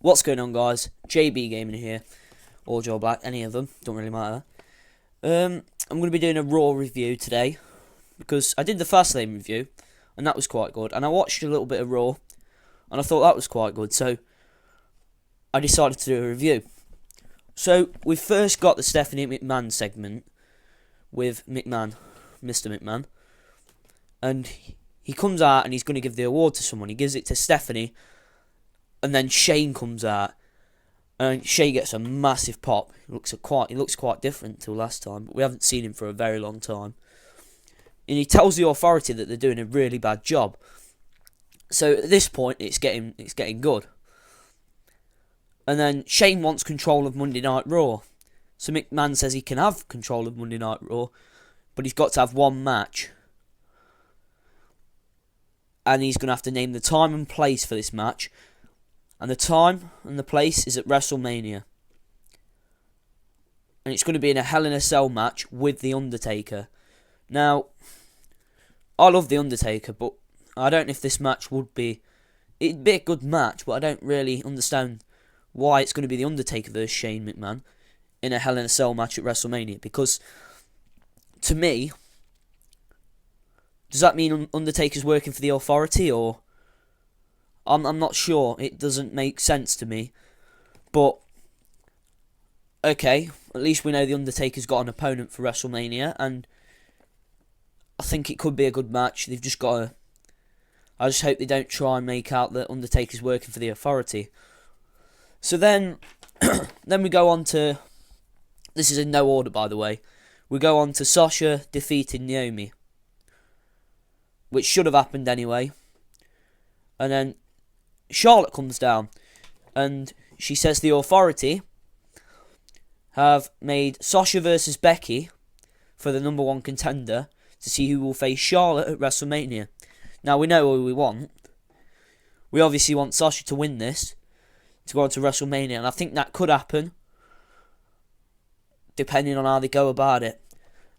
What's going on, guys? JB Gaming here, or Joe Black, any of them, don't really matter. I'm going to be doing a Raw review today, because I did the Fastlane review, and that was quite good, and I watched a little bit of Raw, and I thought that was quite good, so I decided to do a review. So, we first got the Stephanie McMahon segment, with McMahon, Mr. McMahon, and he comes out and he's going to give the award to someone. He gives it to Stephanie, and then Shane comes out, and Shane gets a massive pop. He looks quite different to last time, but we haven't seen him for a very long time. And he tells the Authority that they're doing a really bad job. So at this point, it's getting good. And then Shane wants control of Monday Night Raw. So McMahon says he can have control of Monday Night Raw, but he's got to have one match. And he's going to have to name the time and place for this match. And the time and the place is at WrestleMania. And it's going to be in a Hell in a Cell match with The Undertaker. Now, I love The Undertaker, but I don't know if this match would be... It'd be a good match, but I don't really understand why it's going to be The Undertaker versus Shane McMahon in a Hell in a Cell match at WrestleMania. Because, to me, does that mean Undertaker's working for the Authority, or... I'm not sure. It doesn't make sense to me. But, okay, at least we know The Undertaker's got an opponent for WrestleMania, and I think it could be a good match. They've just got to... I just hope they don't try and make out that Undertaker's working for the Authority. So then we go on to... This is in no order, by the way. We go on to Sasha defeating Naomi, which should have happened anyway. And then Charlotte comes down, and she says the Authority have made Sasha versus Becky for the number one contender to see who will face Charlotte at WrestleMania. Now, we know who we want. We obviously want Sasha to win this, to go on to WrestleMania, and I think that could happen, depending on how they go about it.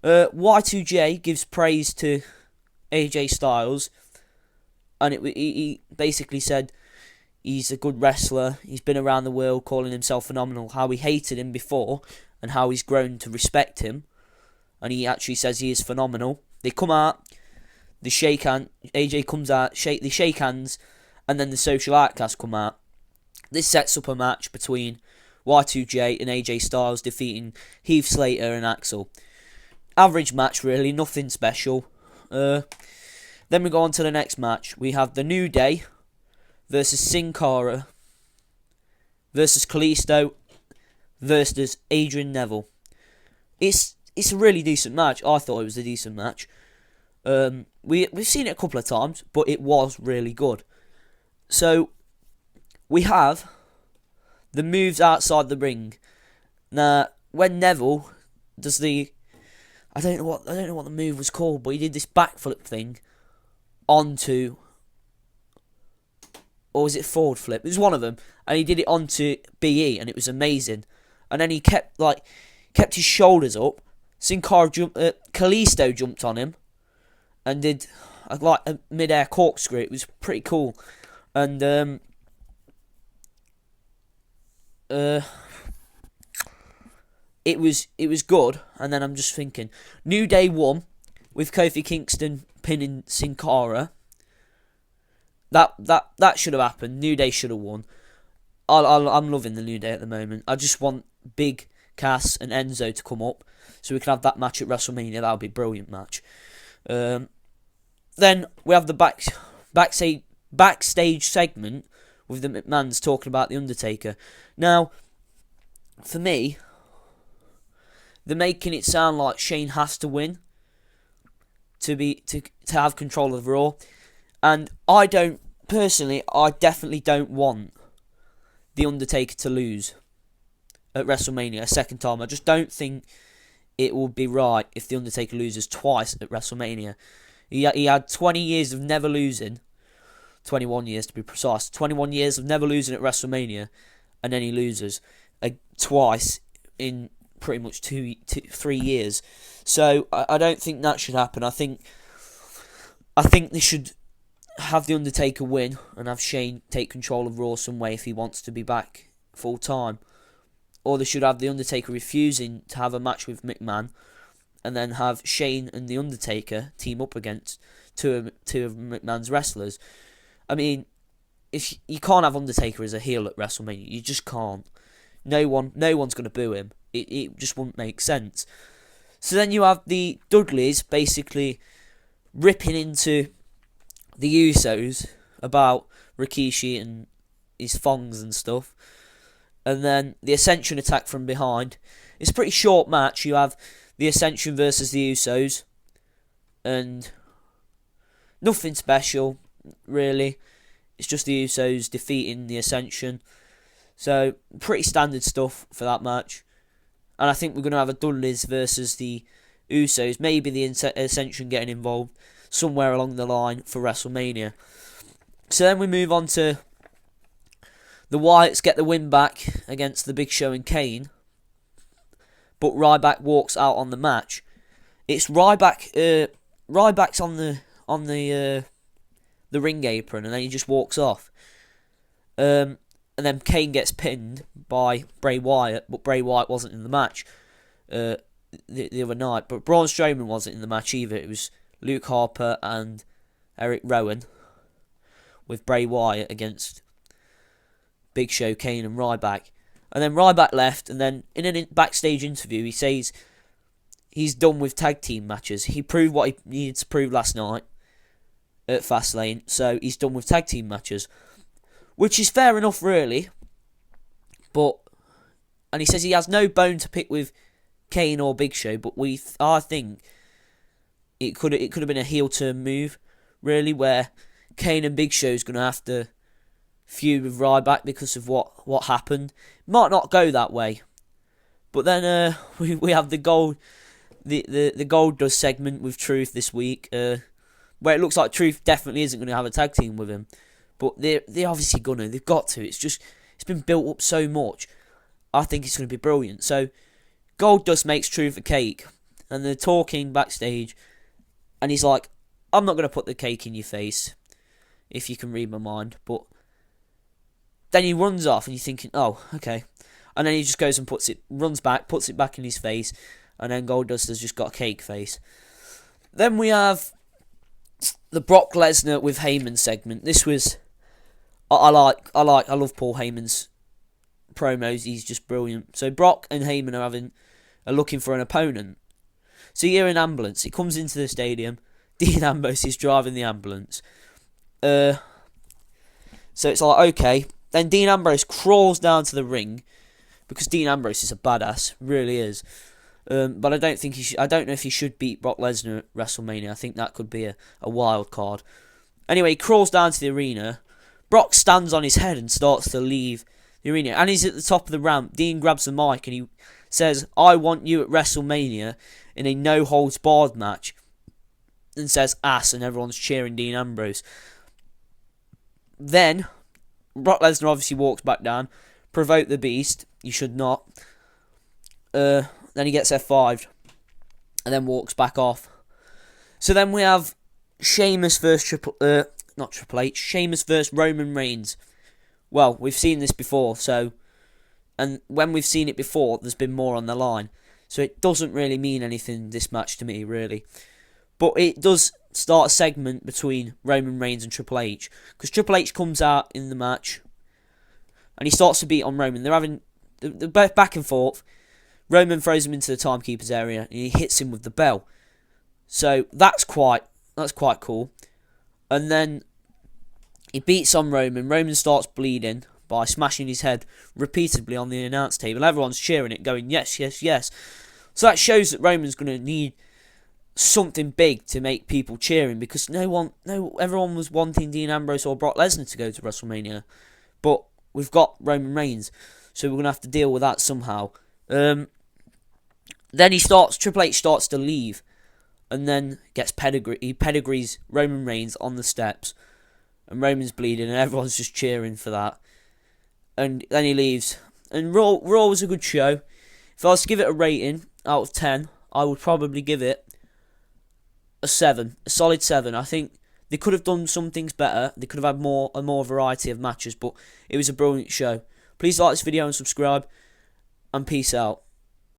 Y2J gives praise to AJ Styles, and he basically said he's a good wrestler, he's been around the world, calling himself phenomenal, how he hated him before, and how he's grown to respect him, and he actually says he is phenomenal. They come out, they shake hands, AJ comes out, they shake hands, and then the Social Outcasts come out. This sets up a match between Y2J and AJ Styles defeating Heath Slater and Axel. Average match really, nothing special. Then we go on to the next match. We have The New Day versus Sin Cara versus Kalisto versus Adrian Neville. It's a really decent match. I thought it was a decent match. We've seen it a couple of times, but it was really good. So we have the moves outside the ring. Now, when Neville does the... I don't know what the move was called, but he did this backflip thing onto... Or was it forward flip? It was one of them. And he did it onto BE, and it was amazing. And then he kept his shoulders up. Sin Cara Kalisto jumped on him and did a mid-air corkscrew. It was pretty cool. And it was good. And then I'm just thinking, New Day won with Kofi Kingston pinning Sin Cara. That should have happened. New Day should have won. I'm loving the New Day at the moment. I just want Big Cass and Enzo to come up so we can have that match at WrestleMania. That would be a brilliant match. Then we have the backstage segment with the McMahons talking about The Undertaker. Now, for me, they're making it sound like Shane has to win to have control of Raw. And I definitely don't want The Undertaker to lose at WrestleMania a second time. I just don't think it would be right if The Undertaker loses twice at WrestleMania. He had 20 years of never losing, 21 years to be precise, 21 years of never losing at WrestleMania, and then he loses twice in pretty much 3 years. So I don't think that should happen. I think they should have the Undertaker win and have Shane take control of Raw some way if he wants to be back full time. Or they should have the Undertaker refusing to have a match with McMahon, and then have Shane and the Undertaker team up against two of McMahon's wrestlers. I mean, if you can't have Undertaker as a heel at WrestleMania, you just can't. No one's going to boo him. It just wouldn't make sense. So then you have the Dudleys basically ripping into the Usos about Rikishi and his thongs and stuff. And then the Ascension attack from behind. It's a pretty short match. You have the Ascension versus the Usos. And nothing special, really. It's just the Usos defeating the Ascension. So, pretty standard stuff for that match. And I think we're going to have a Dudleys versus the Usos. Maybe the Ascension getting involved somewhere along the line for WrestleMania. So then we move on to the Wyatts get the win back against the Big Show and Kane. But Ryback walks out on the match. It's Ryback. Ryback's on the ring apron, and then he just walks off. And then Kane gets pinned by Bray Wyatt, but Bray Wyatt wasn't in the match the other night. But Braun Strowman wasn't in the match either. It was Luke Harper and Eric Rowan with Bray Wyatt against Big Show, Kane and Ryback. And then Ryback left, and then in a backstage interview he says he's done with tag team matches. He proved what he needed to prove last night at Fastlane, so he's done with tag team matches. Which is fair enough, really. And he says he has no bone to pick with Kane or Big Show, but I think it could have been a heel turn move, really, where Kane and Big Show's going to have to feud with Ryback because of what happened. Might not go that way, but then we have the gold Dust segment with Truth this week, where it looks like Truth definitely isn't going to have a tag team with him. But they're obviously gonna. They've got to. It's been built up so much. I think it's going to be brilliant. So, Goldust makes Truth a cake. And they're talking backstage. And he's like, I'm not going to put the cake in your face. If you can read my mind. But then he runs off and you're thinking, oh, okay. And then he just goes and runs back, puts it back in his face. And then Goldust has just got a cake face. Then we have the Brock Lesnar with Heyman segment. This was... I love Paul Heyman's promos. He's just brilliant. So Brock and Heyman are looking for an opponent. So you hear an ambulance. It comes into the stadium. Dean Ambrose is driving the ambulance. So it's like, okay. Then Dean Ambrose crawls down to the ring because Dean Ambrose is a badass, really is. But I don't think I don't know if he should beat Brock Lesnar at WrestleMania. I think that could be a wild card. Anyway, he crawls down to the arena. Brock stands on his head and starts to leave the arena. And he's at the top of the ramp. Dean grabs the mic and he says, I want you at WrestleMania in a no-holds-barred match. And says, ass, and everyone's cheering Dean Ambrose. Then, Brock Lesnar obviously walks back down. Provoke the Beast. You should not. Then he gets F5'd. And then walks back off. So then we have Sheamus versus Sheamus versus Roman Reigns. Well, we've seen this before, and when we've seen it before, there's been more on the line. So it doesn't really mean anything, this match, to me, really. But it does start a segment between Roman Reigns and Triple H. Because Triple H comes out in the match, and he starts to beat on Roman. They're both back and forth. Roman throws him into the timekeeper's area, and he hits him with the bell. So that's quite cool. And then he beats on Roman. Roman starts bleeding by smashing his head repeatedly on the announce table. Everyone's cheering it, going, yes, yes, yes. So that shows that Roman's going to need something big to make people cheering, because everyone was wanting Dean Ambrose or Brock Lesnar to go to WrestleMania. But we've got Roman Reigns, so we're going to have to deal with that somehow. Then Triple H starts to leave. And then he pedigrees Roman Reigns on the steps. And Roman's bleeding and everyone's just cheering for that. And then he leaves. And Raw was a good show. If I was to give it a rating out of 10, I would probably give it a 7. A solid 7. I think They could have done some things better. They could have had a more variety of matches, but it was a brilliant show. Please like this video and subscribe, and peace out.